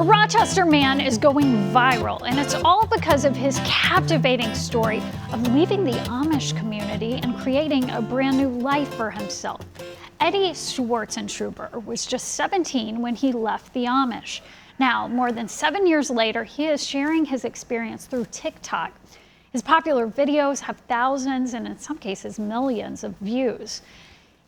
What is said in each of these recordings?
A Rochester man is going viral, and it's all because of his captivating story of leaving the Amish community and creating a brand new life for himself. Eddie Swartzentruber was just 17 when he left the Amish. Now, more than 7 years later, he is sharing his experience through TikTok. His popular videos have thousands and in some cases millions of views.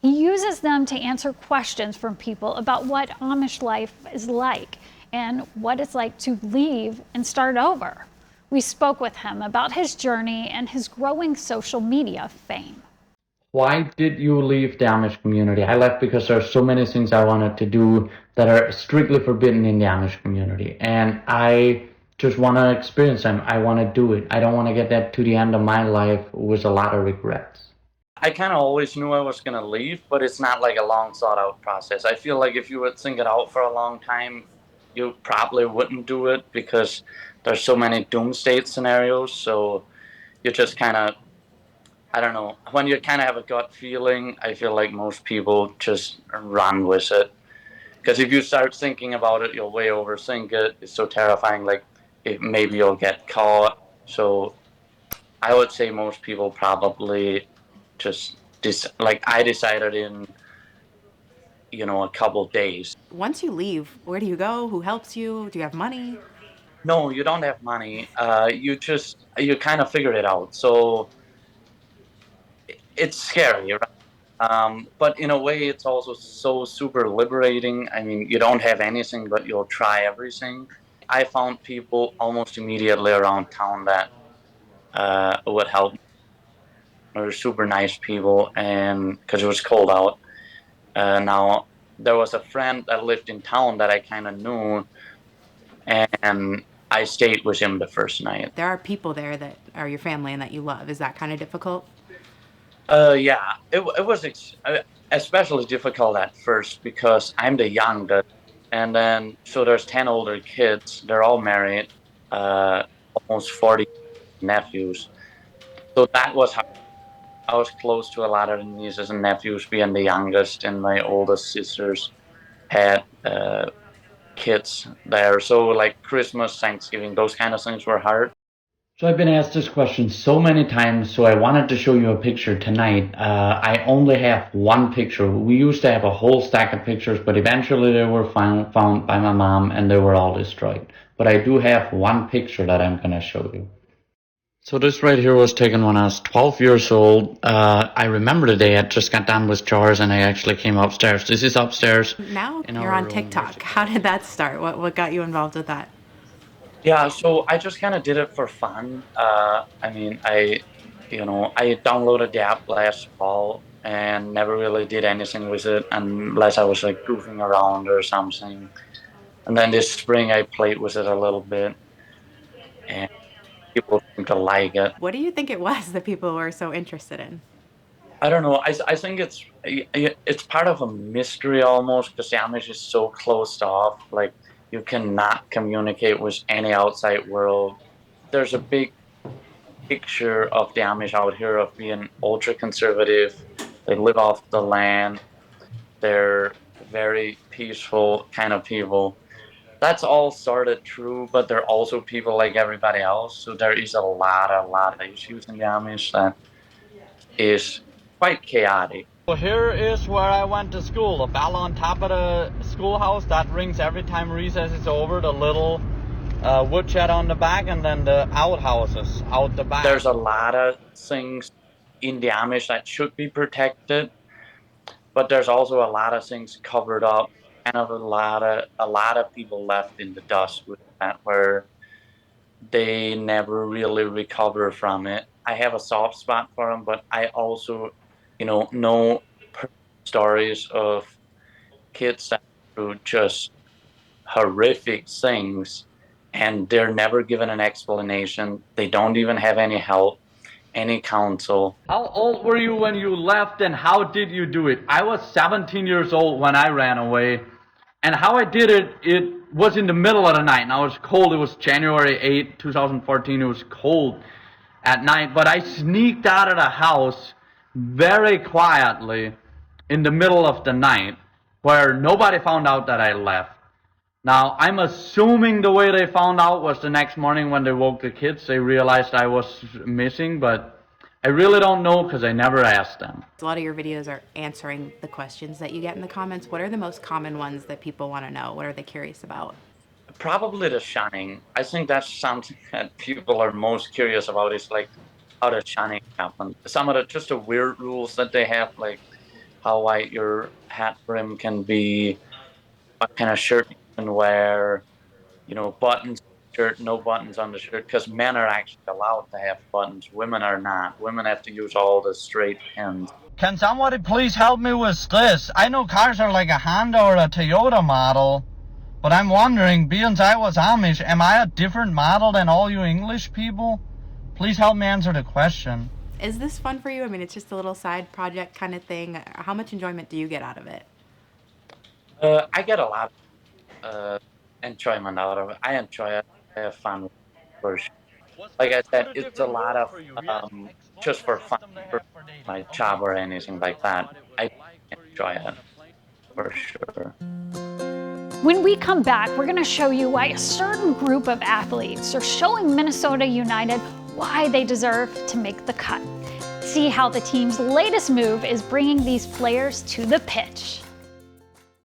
He uses them to answer questions from people about what Amish life is like and what it's like to leave and start over. We spoke with him about his journey and his growing social media fame. Why did you leave the Amish community? I left because there are so many things I wanted to do that are strictly forbidden in the Amish community. And I just want to experience them. I want to do it. I don't want to get that to the end of my life with a lot of regrets. I kind of always knew I was going to leave, but it's not like a long thought out process. I feel like if you would think it out for a long time, you probably wouldn't do it because there's so many doomsday scenarios. So you just kind of, I don't know, when you kind of have a gut feeling, I feel like most people just run with it. Because if you start thinking about it, you'll way overthink it. It's so terrifying, like maybe you'll get caught. So I would say most people probably just, like I decided in, a couple days. Once you leave, where do you go? Who helps you? Do you have money? No, you don't have money. You kind of figure it out. So it's scary, right? But in a way, it's also so super liberating. I mean, you don't have anything, but you'll try everything. I found people almost immediately around town that would help. They were super nice people, and because it was cold out. Now, there was a friend that lived in town that I kind of knew, and I stayed with him the first night. There are people there that are your family and that you love. Is that kind of difficult? Yeah, it was especially difficult at first because I'm the youngest, and then so there's 10 older kids. They're all married, almost 40 nephews. So that was hard. I was close to a lot of the nieces and nephews, being the youngest, and my oldest sisters had kids there. So like Christmas, Thanksgiving, those kind of things were hard. So I've been asked this question so many times, so I wanted to show you a picture tonight. I only have one picture. We used to have a whole stack of pictures, but eventually they were found by my mom and they were all destroyed. But I do have one picture that I'm going to show you. So this right here was taken when I was 12 years old. I remember the day I just got done with chores and I actually came upstairs. This is upstairs. Now you're on TikTok. How did that start? What got you involved with that? Yeah, so I just kind of did it for fun. I mean, I downloaded the app last fall and never really did anything with it unless I was like goofing around or something. And then this spring I played with it a little bit and people seem to like it. What do you think it was that people were so interested in? I don't know. I think it's part of a mystery almost because the Amish is so closed off. Like, you cannot communicate with any outside world. There's a big picture of the Amish out here of being ultra conservative. They live off the land. They're very peaceful kind of people. That's all sort of true, but they're also people like everybody else. So there is a lot of issues in the Amish that is quite chaotic. So here is where I went to school. The bell on top of the schoolhouse that rings every time recess is over. The little woodshed on the back, and then the outhouses out the back. There's a lot of things in the Amish that should be protected, but there's also a lot of things covered up, and a lot of people left in the dust with that, where they never really recover from it. I have a soft spot for them, but I also know stories of kids that do just horrific things and they're never given an explanation. They don't even have any help, any counsel. How old were you when you left and how did you do it? I was 17 years old when I ran away, and how I did it, it was in the middle of the night. Now it's cold. It was January 8, 2014. It was cold at night, but I sneaked out of the house very quietly in the middle of the night where nobody found out that I left. Now, I'm assuming the way they found out was the next morning when they woke the kids, they realized I was missing, but I really don't know because I never asked them. A lot of your videos are answering the questions that you get in the comments. What are the most common ones that people want to know? What are they curious about? Probably the shunning. I think that's something that people are most curious about is like how the shunning happens. Some of the just the weird rules that they have, like how wide your hat brim can be, what kind of shirt you can wear, buttons shirt, no buttons on the shirt, because men are actually allowed to have buttons. Women are not. Women have to use all the straight pins. Can somebody please help me with this? I know cars are like a Honda or a Toyota model, but I'm wondering, being I was Amish, am I a different model than all you English people? Please help me answer the question. Is this fun for you? I mean, it's just a little side project kind of thing. How much enjoyment do you get out of it? I get a lot of enjoyment out of it. I enjoy it. I have fun with it for sure. Like I said, it's a lot of just for fun, for my job or anything like that. I enjoy it for sure. When we come back, we're going to show you why a certain group of athletes are showing Minnesota United why they deserve to make the cut. See how the team's latest move is bringing these players to the pitch.